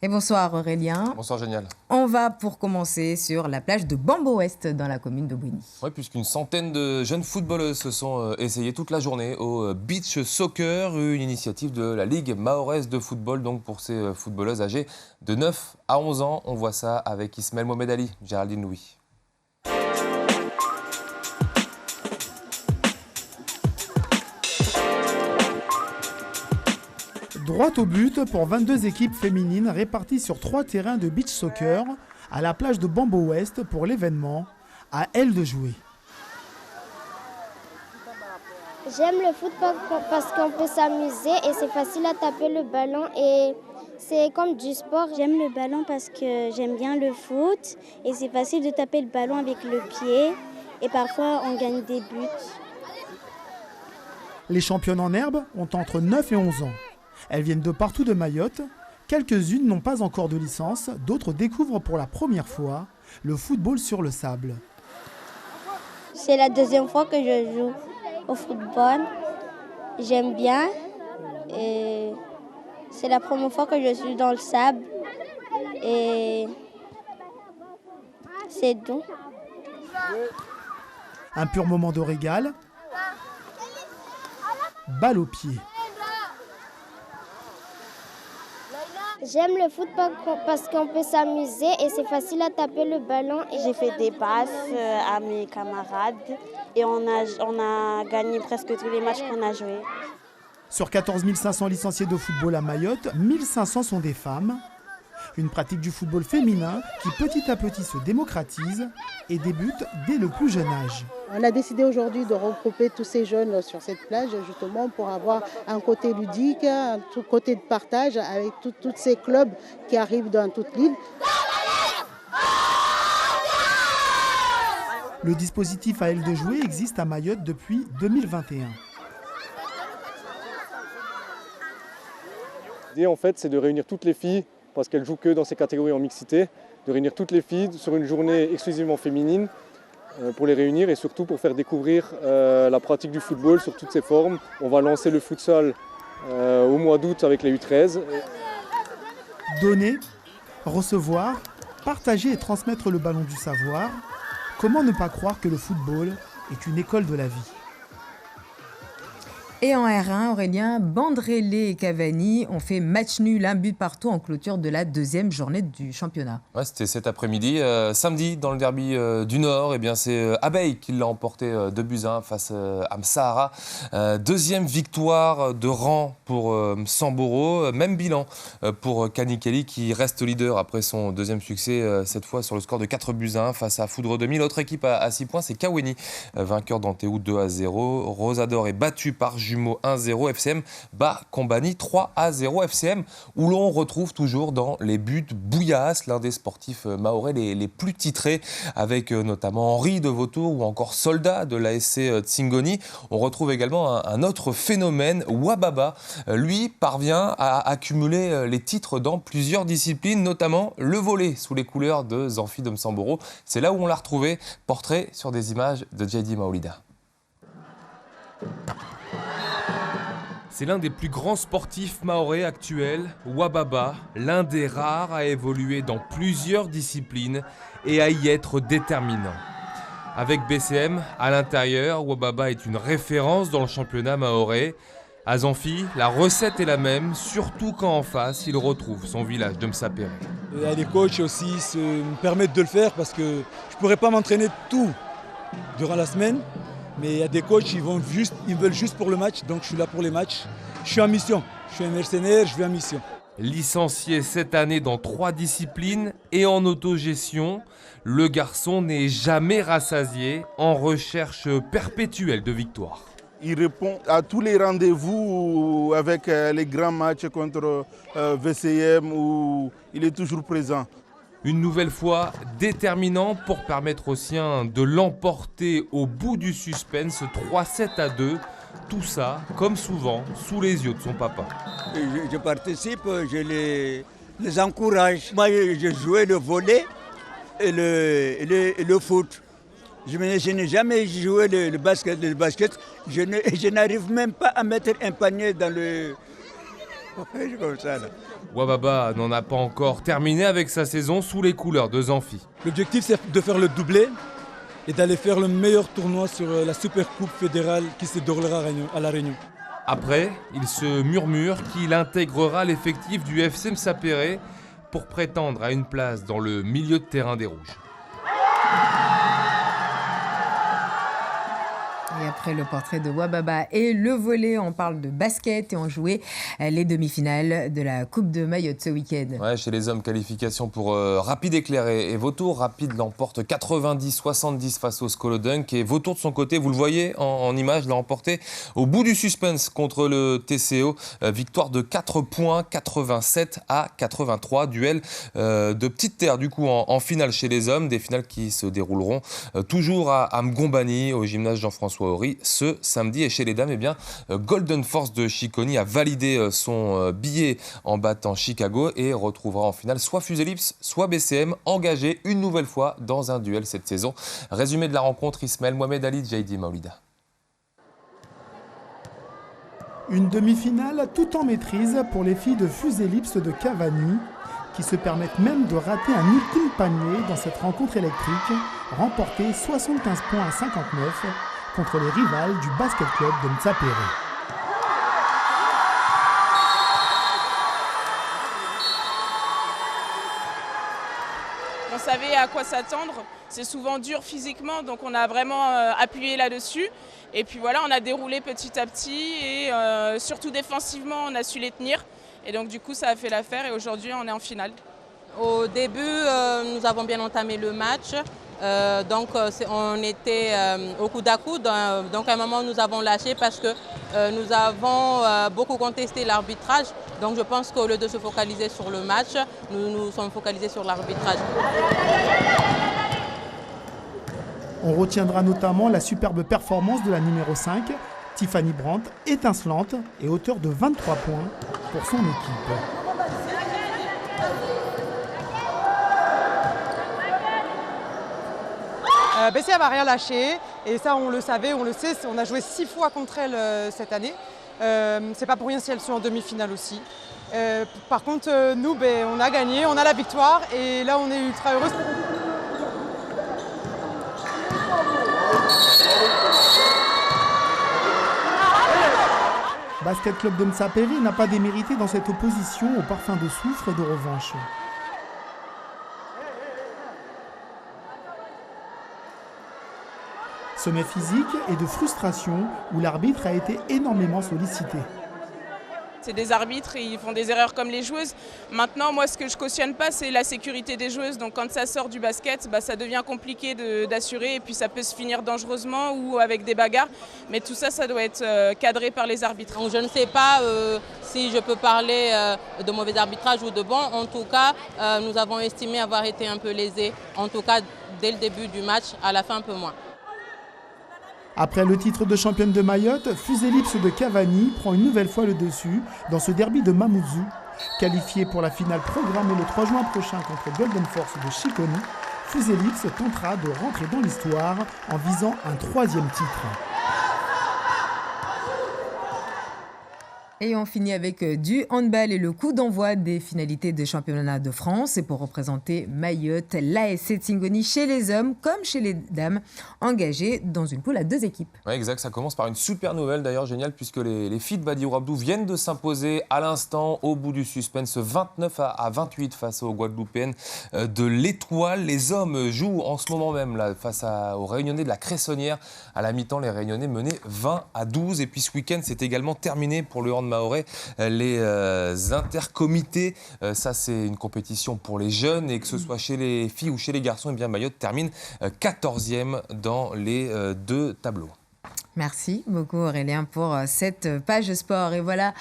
Et bonsoir Aurélien. Bonsoir Génial. On va pour commencer sur la plage de Bambo-Ouest dans la commune de Bouigny. Oui, puisqu'une centaine de jeunes footballeuses se sont essayées toute la journée au beach soccer, une initiative de la Ligue mahoraise de football, donc pour ces footballeuses âgées de 9 à 11 ans. On voit ça avec Ismaël Mohamed Ali, Géraldine Louis. Droit au but pour 22 équipes féminines réparties sur 3 terrains de beach soccer à la plage de Bambo-Ouest pour l'événement. À elles de jouer. J'aime le foot parce qu'on peut s'amuser et c'est facile à taper le ballon et c'est comme du sport. J'aime le ballon parce que j'aime bien le foot et c'est facile de taper le ballon avec le pied et parfois on gagne des buts. Les championnes en herbe ont entre 9 et 11 ans. Elles viennent de partout de Mayotte. Quelques-unes n'ont pas encore de licence, d'autres découvrent pour la première fois le football sur le sable. C'est la deuxième fois que je joue au football. J'aime bien et c'est la première fois que je suis dans le sable et c'est doux. Un pur moment de régal. Balle au pied. J'aime le foot parce qu'on peut s'amuser et c'est facile à taper le ballon. J'ai fait des passes à mes camarades et on a gagné presque tous les matchs qu'on a joués. Sur 14 500 licenciés de football à Mayotte, 1500 sont des femmes. Une pratique du football féminin qui petit à petit se démocratise et débute dès le plus jeune âge. On a décidé aujourd'hui de regrouper tous ces jeunes sur cette plage justement pour avoir un côté ludique, un côté de partage avec tous ces clubs qui arrivent dans toute l'île. Le dispositif à elles de jouer existe à Mayotte depuis 2021. L'idée en fait c'est de réunir toutes les filles, parce qu'elles jouent que dans ces catégories en mixité, de réunir toutes les filles sur une journée exclusivement féminine pour les réunir et surtout pour faire découvrir la pratique du football sur toutes ses formes. On va lancer le futsal au mois d'août avec les U13. Donner, recevoir, partager et transmettre le ballon du savoir. Comment ne pas croire que le football est une école de la vie? Et en R1, Aurélien, Bandrélé et Cavani ont fait match nul, un but partout en clôture de la deuxième journée du championnat. Ouais, c'était cet après-midi. Samedi, dans le derby du Nord, c'est Abeille qui l'a emporté 2-1 face à Msahara. Deuxième victoire de rang pour Samboro. Même bilan pour Kanikeli qui reste leader après son deuxième succès, cette fois sur le score de 4-1 face à Foudre 2000. L'autre équipe à 6 points, c'est Kaweni, vainqueur d'Antéou 2-0. Rosador est battu par Jumeaux 1-0, FCM bat Combani 3-0, FCM où l'on retrouve toujours dans les buts Bouillas, l'un des sportifs mahorais les plus titrés, avec notamment Henri de Vautour ou encore Soldat de l'ASC Tsingoni. On retrouve également un autre phénomène, Wababa. Lui parvient à accumuler les titres dans plusieurs disciplines, notamment le volley sous les couleurs de Zanfi Domsamboro. C'est là où on l'a retrouvé, portrait sur des images de JD Maolida. C'est l'un des plus grands sportifs mahorais actuels, Wababa, l'un des rares à évoluer dans plusieurs disciplines et à y être déterminant. Avec BCM, à l'intérieur, Wababa est une référence dans le championnat mahorais. À Zanfi, la recette est la même, surtout quand en face, il retrouve son village de Msapéré. Les coachs aussi me permettent de le faire parce que je ne pourrais pas m'entraîner tout durant la semaine. Mais il y a des coachs, ils veulent juste pour le match, donc je suis là pour les matchs. Je suis en mission, je suis un mercenaire, je vais en mission. Licencié cette année dans 3 disciplines et en autogestion, le garçon n'est jamais rassasié, en recherche perpétuelle de victoire. Il répond à tous les rendez-vous avec les grands matchs contre VCM où il est toujours présent. Une nouvelle fois déterminant pour permettre aux siens de l'emporter au bout du suspense 3-7-2. Tout ça, comme souvent, sous les yeux de son papa. Je participe, je les encourage. Moi, je jouais le volley et le foot. Je n'ai jamais joué le basket. Je n'arrive même pas à mettre un panier C'est comme ça, là. Wababa n'en a pas encore terminé avec sa saison sous les couleurs de Zanfi. L'objectif, c'est de faire le doublé et d'aller faire le meilleur tournoi sur la Supercoupe fédérale qui se déroulera à La Réunion. Après, il se murmure qu'il intégrera l'effectif du FC Msapéré pour prétendre à une place dans le milieu de terrain des Rouges. Et après le portrait de Wababa et le volley, on parle de basket et on jouait les demi-finales de la Coupe de Mayotte ce week-end. Ouais, chez les hommes, qualification pour Rapide Éclair et Vautour. Rapide l'emporte 90-70 face au Skolodunk. Et Vautour de son côté, vous le voyez en image, l'a emporté au bout du suspense contre le TCO. Victoire de 4 points, 87-83. Duel de petite terre du coup en finale chez les hommes. Des finales qui se dérouleront toujours à Mgombani, au gymnase Jean-François Horry, ce samedi. Et chez les dames, eh bien, Golden Force de Chiconi a validé son billet en battant Chicago et retrouvera en finale soit Fuselips, soit BCM, engagés une nouvelle fois dans un duel cette saison. Résumé de la rencontre, Ismaël Mohamed Ali, Jaidi Maoulida. Une demi-finale tout en maîtrise pour les filles de Fuselips de Cavani, qui se permettent même de rater un ultime panier dans cette rencontre électrique, remportée 75 points à 59 contre les rivales du basket club de Msapéré. On savait à quoi s'attendre, c'est souvent dur physiquement, donc on a vraiment appuyé là-dessus. Et puis voilà, on a déroulé petit à petit et surtout défensivement, on a su les tenir. Et donc du coup, ça a fait l'affaire et aujourd'hui, on est en finale. Au début, nous avons bien entamé le match. On était au coude à coude. Donc à un moment, nous avons lâché parce que nous avons beaucoup contesté l'arbitrage. Donc je pense qu'au lieu de se focaliser sur le match, nous nous sommes focalisés sur l'arbitrage. On retiendra notamment la superbe performance de la numéro 5, Tiffany Brandt, étincelante et auteure de 23 points pour son équipe. BCA va rien lâcher et ça on le savait, on le sait, on a joué 6 fois contre elle cette année. C'est pas pour rien si elles sont en demi-finale aussi. Par contre nous on a gagné, on a la victoire et là on est ultra heureux. Basket Club de Msapéré n'a pas démérité dans cette opposition au parfum de soufre et de revanche. Sommet physique et de frustration où l'arbitre a été énormément sollicité. C'est des arbitres et ils font des erreurs comme les joueuses. Maintenant, moi, ce que je cautionne pas, c'est la sécurité des joueuses. Donc quand ça sort du basket, ça devient compliqué d'assurer et puis ça peut se finir dangereusement ou avec des bagarres. Mais tout ça, ça doit être cadré par les arbitres. Donc, je ne sais pas si je peux parler de mauvais arbitrage ou de bon. En tout cas, nous avons estimé avoir été un peu lésés. En tout cas, dès le début du match, à la fin un peu moins. Après le titre de championne de Mayotte, Fuselips de Cavani prend une nouvelle fois le dessus dans ce derby de Mamoudzou. Qualifié pour la finale programmée le 3 juin prochain contre Golden Force de Chiconi, Fuselips tentera de rentrer dans l'histoire en visant un 3e titre. Et on finit avec du handball et le coup d'envoi des finalités de championnat de France. Et pour représenter Mayotte, l'ASC Tsingoni chez les hommes comme chez les dames, engagés dans une poule à 2 équipes. Oui, exact. Ça commence par une super nouvelle d'ailleurs, géniale, puisque les filles de Badi Ouabdou viennent de s'imposer à l'instant au bout du suspense 29-28 face aux Guadeloupéennes de l'Étoile. Les hommes jouent en ce moment même là, face aux Réunionnais de la Cressonnière. À la mi-temps, les Réunionnais menaient 20-12. Et puis ce week-end, c'est également terminé pour le handball mahorais, les intercomités. Ça, c'est une compétition pour les jeunes et que ce soit chez les filles ou chez les garçons, eh bien Mayotte termine 14e dans les 2 tableaux. Merci beaucoup Aurélien pour cette page sport. Et voilà.